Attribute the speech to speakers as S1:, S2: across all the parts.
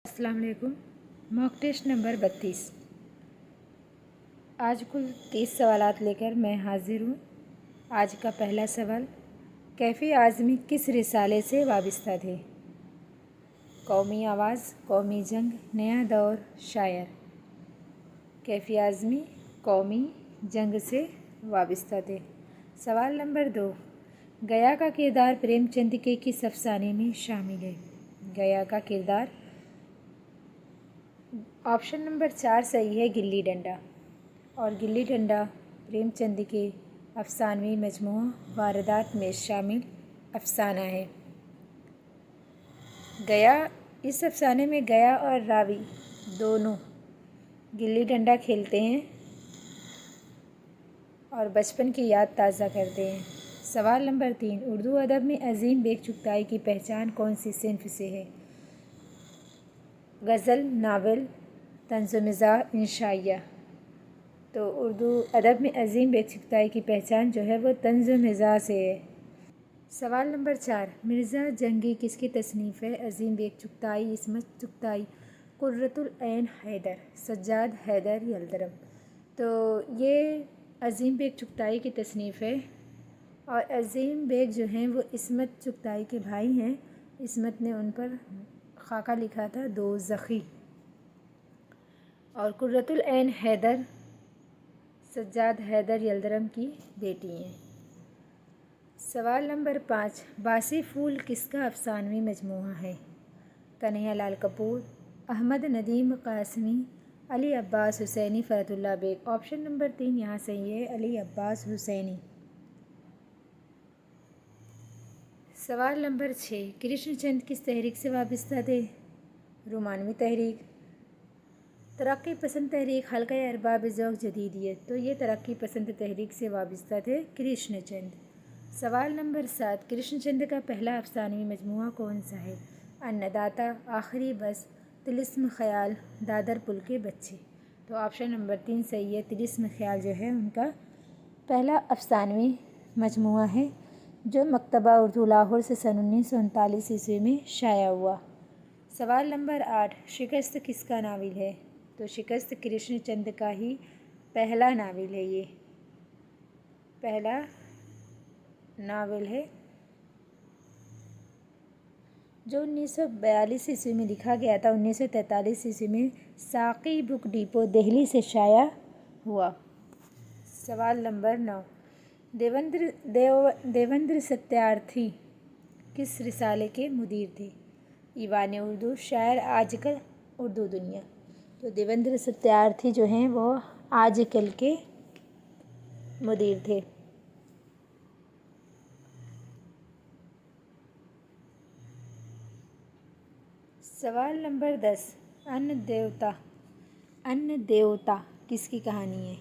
S1: अस्सलाम वालेकुम। Mock test number 32। आज कुल 30 सवालात लेकर मैं हाजिर हूँ। आज का पहला सवाल, कैफ़ी आज़मी किस रिसाले से वाबस्ता थे? कौमी आवाज़, कौमी जंग, नया दौर, शायर। कैफ़ी आज़मी कौमी जंग से वाबस्ता थे। सवाल नंबर 2, गया का किरदार प्रेमचंद के किस अफसाने में शामिल है? गया का किरदार ऑप्शन नंबर 4 सही है, गिल्ली डंडा। और गिल्ली डंडा प्रेमचंद के अफसानवी मजमूआ वारदात में शामिल अफसाना है। गया, इस अफसाने में गया और रावी दोनों गिल्ली डंडा खेलते हैं और बचपन की याद ताज़ा करते हैं। सवाल नंबर 3, उर्दू अदब में अजीम बेग चुगताई की पहचान कौन सी सिन्फ से है? गज़ल, नावल, तंज़-ओ-मिज़ाह, इंशाइया। तो उर्दू अदब में अजीम बेग चुगताई की पहचान जो है वो तंज़-ओ-मिज़ाह से है। सवाल नंबर 4, मिर्ज़ा जंगी किसकी तसनीफ़ है? अजीम बेग चुगताई, इस्मत चुगताई, कुर्रतुल ऐन हैदर, सज्जाद हैदर यल्दरम। तो ये अजीम बेग चुगताई की तसनीफ़ है और अजीम बेग जो हैं वो इस्मत चुगताई के भाई हैं। इस्मत ने उन पर खाका लिखा था दोज़खी, और कुर्रतुल ऐन हैदर सज्जाद हैदर यल्दरम की बेटी हैं। सवाल नंबर 5, बासी फूल किसका अफसानवी मजमूआ है? कन्हैया लाल कपूर, अहमद नदीम कासमी, अली अब्बास हुसैनी, फ़रतुल्लाह बेग। ऑप्शन नंबर 3 यहाँ सही है, अली अब्बास हुसैनी। सवाल नंबर 6, कृष्णचंद किस तहरीक से वाबस्ता थे? रोमानवी तहरीक, तरक्की पसंद तहरीक, हल्का अरबाब ज़ौक़ जदीदियत। तो ये तरक्की पसंद तहरीक से वाबस्ता थे कृष्णचंद। सवाल नंबर 7, कृष्णचंद का पहला अफसानवी मजमूआ कौन सा है? अन्नदाता, आखिरी बस, तिलिस्म ख़याल, दादर पुल के बच्चे। तो ऑप्शन नंबर 3 सही है, तिलिस्म ख़याल जो है उनका पहला अफसानवी मजमूआ है जो मकतबा उर्दू लाहौर से सन 1939 ईस्वी में शाया हुआ। सवाल नंबर 8, शिकस्त किसका नावल है? तो शिकस्त कृष्णचंद का ही पहला नावल है। ये पहला नावल है जो 1942 ईस्वी में लिखा गया था। 1943 ईस्वी में साक़ी बुक डिपो दिल्ली से शाया हुआ। सवाल नंबर 9, देवेंद्र सत्यार्थी किस रिसाले के मुदीर थे? ईवान उर्दू, शायर, आजकल, उर्दू दुनिया। तो देवेंद्र सत्यार्थी जो हैं वो आजकल के मुदीर थे। सवाल नंबर 10, अन्न देवता किसकी कहानी है?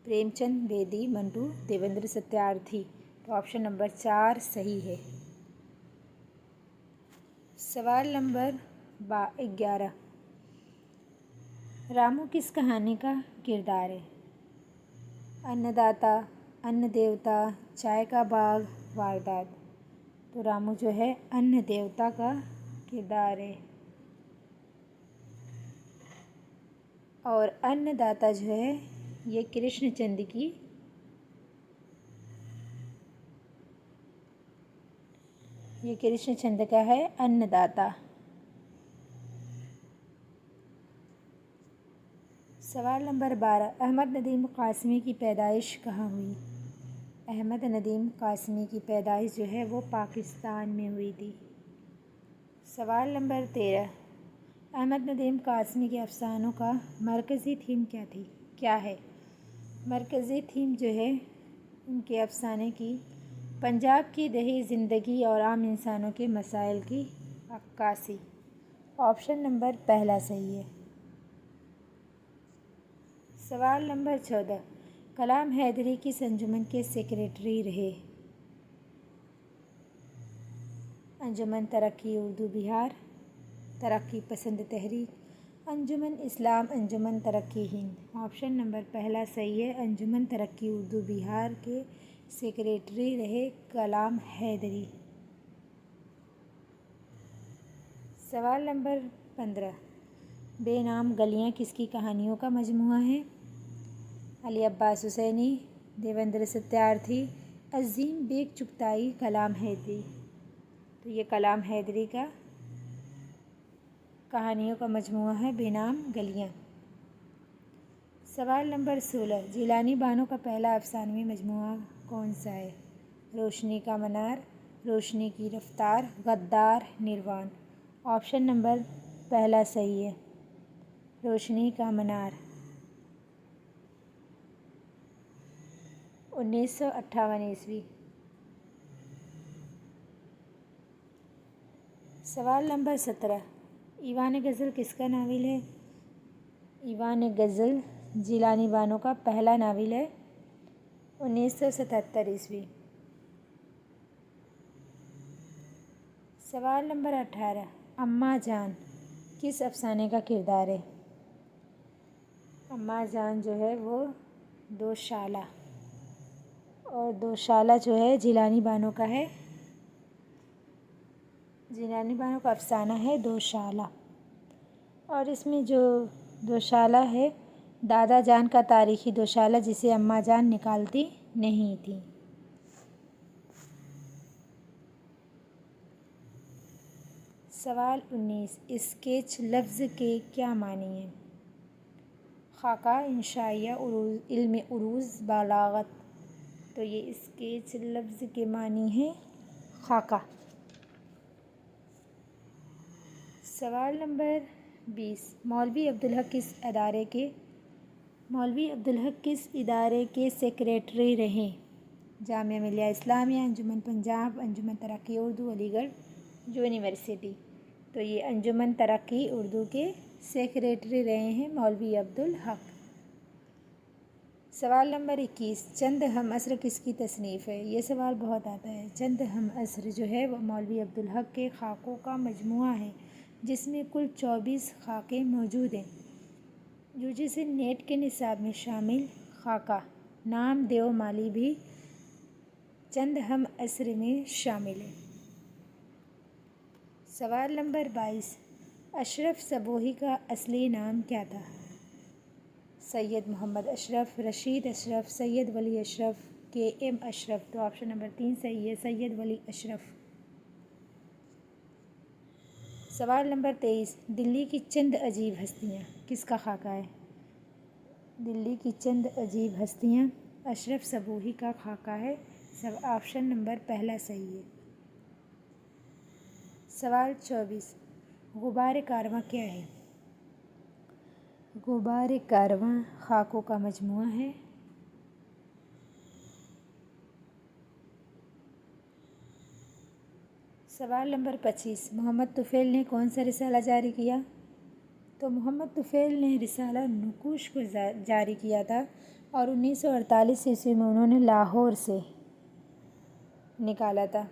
S1: प्रेमचंद, बेदी, मंटू, देवेंद्र सत्यार्थी। तो ऑप्शन नंबर 4 सही है। सवाल नंबर 11, रामू किस कहानी का किरदार है? अन्नदाता, अन्न देवता, चाय का बाग, वारदात। तो रामू जो है अन्न देवता का किरदार है और अन्नदाता जो है ये कृष्णचंद की कृष्णचंद का है अन्नदाता। सवाल नंबर 12, अहमद नदीम कासमी की पैदाइश कहाँ हुई? अहमद नदीम कासमी की पैदाइश जो है वो पाकिस्तान में हुई थी। सवाल नंबर 13, अहमद नदीम कासमी के अफसानों का मरकज़ी थीम क्या है? मरकज़ी थीम जो है उनके अफसाने की पंजाब की दही ज़िंदगी और आम इंसानों के मसाइल की अक्कासी। ऑप्शन नंबर पहला सही है। सवाल नंबर 14, कलाम हैदरी किस अंजुमन के सेक्रेटरी रहे? अंजुमन तरक्की उर्दू बिहार, तरक्की पसंद तहरीक, अंजुमन इस्लाम, अंजुमन तरक्की हिंद। ऑप्शन नंबर पहला सही है, अंजुमन तरक्की उर्दू बिहार के सेक्रेटरी रहे कलाम हैदरी। सवाल नंबर 15 بے نام گلیاں کس کی کہانیوں کا مجموعہ ہے؟ علی عباس حسینی، دیویندر ستیارتھی، عظیم بیگ چغتائی، کلام حیدری۔ تو یہ کلام حیدری کا کہانیوں کا مجموعہ ہے بے نام گلیاں۔ سوال نمبر 16، جیلانی بانو کا پہلا افسانوی مجموعہ کون سا ہے؟ روشنی کا منار، روشنی کی رفتار، غدار، نروان۔ آپشن نمبر پہلا صحیح ہے، روشنی کا منار۔ 1958 عیسوی۔ سوال نمبر 17، ایوان غزل کس کا ناول ہے؟ ایوان غزل جیلانی بانو کا پہلا ناول ہے، 1977 عیسوی۔ سوال نمبر 18، اماں جان کس افسانے کا کردار ہے؟ اماں جان جو ہے وہ دوشالہ، اور دوشالہ جو ہے جیلانی بانو کا ہے، جیلانی بانو کا افسانہ ہے دوشالہ۔ اور اس میں جو دوشالہ ہے دادا جان کا تاریخی دوشالہ جسے اماں جان نکالتی نہیں تھی۔ سوال 19، اسکیچ لفظ کے کیا معنی ہیں؟ خاکہ، انشائیہ، علم عروض، بلاغت۔ تو یہ اسکیچ لفظ کے معنی ہیں خاکہ۔ سوال نمبر 20، مولوی عبدالحق کس ادارے کے سیکریٹری رہے؟ جامعہ ملیہ اسلامیہ، انجمن پنجاب، انجمن ترقی اردو، علی گڑھ یونیورسٹی۔ تو یہ انجمن ترقی اردو کے سیکریٹری رہے ہیں مولوی عبدالحق۔ سوال نمبر 21، چند ہم عصر کس کی تصنیف ہے؟ یہ سوال بہت آتا ہے۔ چند ہم عصر جو ہے وہ مولوی عبدالحق کے خاکوں کا مجموعہ ہے جس میں کل 24 خاکے موجود ہیں جو جسے نیٹ کے نصاب میں شامل خاکہ نام دیو مالی بھی چند ہم عصر میں شامل ہے۔ سوال نمبر 22، اشرف صبوحی کا اصلی نام کیا تھا؟ سید محمد اشرف، رشید اشرف، سید ولی اشرف، کے ایم اشرف۔ تو آپشن نمبر 3 صحیح ہے، سید ولی اشرف۔ سوال نمبر 23، دلی کی چند عجیب ہستیاں کس کا خاکہ ہے؟ دلی کی چند عجیب ہستیاں اشرف صبوحی کا خاکہ ہے، آپشن نمبر پہلا صحیح ہے۔ سوال 24، غبار کارواں کیا ہے؟ غبار کارواں خاکوں کا مجموعہ ہے۔ سوال نمبر 25، محمد طفیل نے کون سا رسالہ جاری کیا؟ تو محمد طفیل نے رسالہ نقوش کو جاری کیا تھا اور 1948 عیسوی میں انہوں نے لاہور سے نکالا تھا۔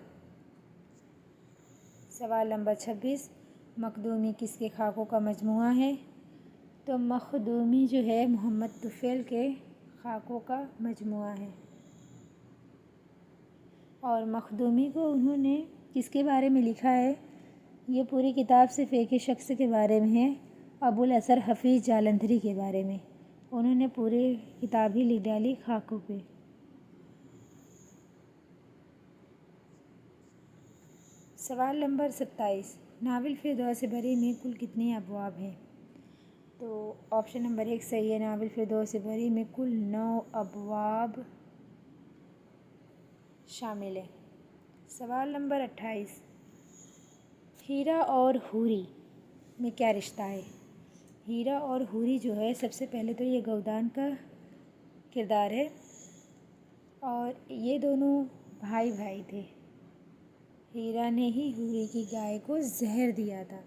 S1: سوال نمبر 26، مخدومی کس کے خاکوں کا مجموعہ ہے؟ تو مخدومی جو ہے محمد طفیل کے خاکوں کا مجموعہ ہے، اور مخدومی کو انہوں نے کس کے بارے میں لکھا ہے؟ یہ پوری کتاب صرف ایک ہی شخص کے بارے میں ہے، ابوالحسن حفیظ جالندھری کے بارے میں۔ انہوں نے پوری کتاب ہی لکھ ڈالی خاکوں پہ۔ سوال نمبر 27، ناول فردوس بری میں کل کتنے ابواب ہیں؟ تو آپشن نمبر 1 صحیح ہے، ناول فردوس بری میں کل 9 ابواب شامل ہیں۔ سوال نمبر 28، ہیرا اور حوری میں کیا رشتہ ہے؟ ہیرا اور حوری جو ہے سب سے پہلے تو یہ گودان کا کردار ہے اور یہ دونوں بھائی تھے۔ ہیرا نے ہی حوری کی گائے کو زہر دیا تھا۔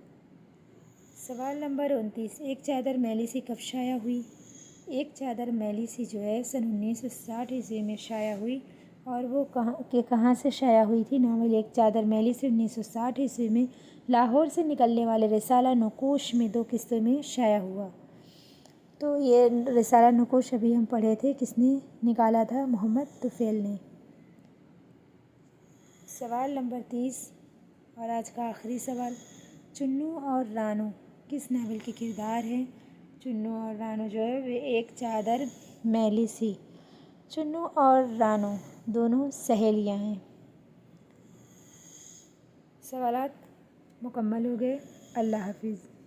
S1: سوال نمبر 29، ایک چادر میلی سی کب شائع ہوئی؟ ایک چادر میلی سی جو ہے سن 1960 عیسوی میں شائع ہوئی، اور وہ کہاں سے شائع ہوئی تھی؟ ناول ایک چادر میلی سے 1960 عیسوی میں لاہور سے نکلنے والے رسالہ نقوش میں 2 قسطوں میں شائع ہوا۔ تو یہ رسالہ نقوش ابھی ہم پڑھے تھے، کس نے نکالا تھا؟ محمد طفیل نے۔ سوال نمبر 30 اور آج کا آخری سوال، چنو اور رانو کس ناول کے کردار ہیں؟ چنو اور رانو جو ہے وہ ایک چادر میلی سی۔ چنو اور رانو دونوں سہیلیاں ہیں۔ سوالات مکمل ہو گئے۔ اللہ حافظ۔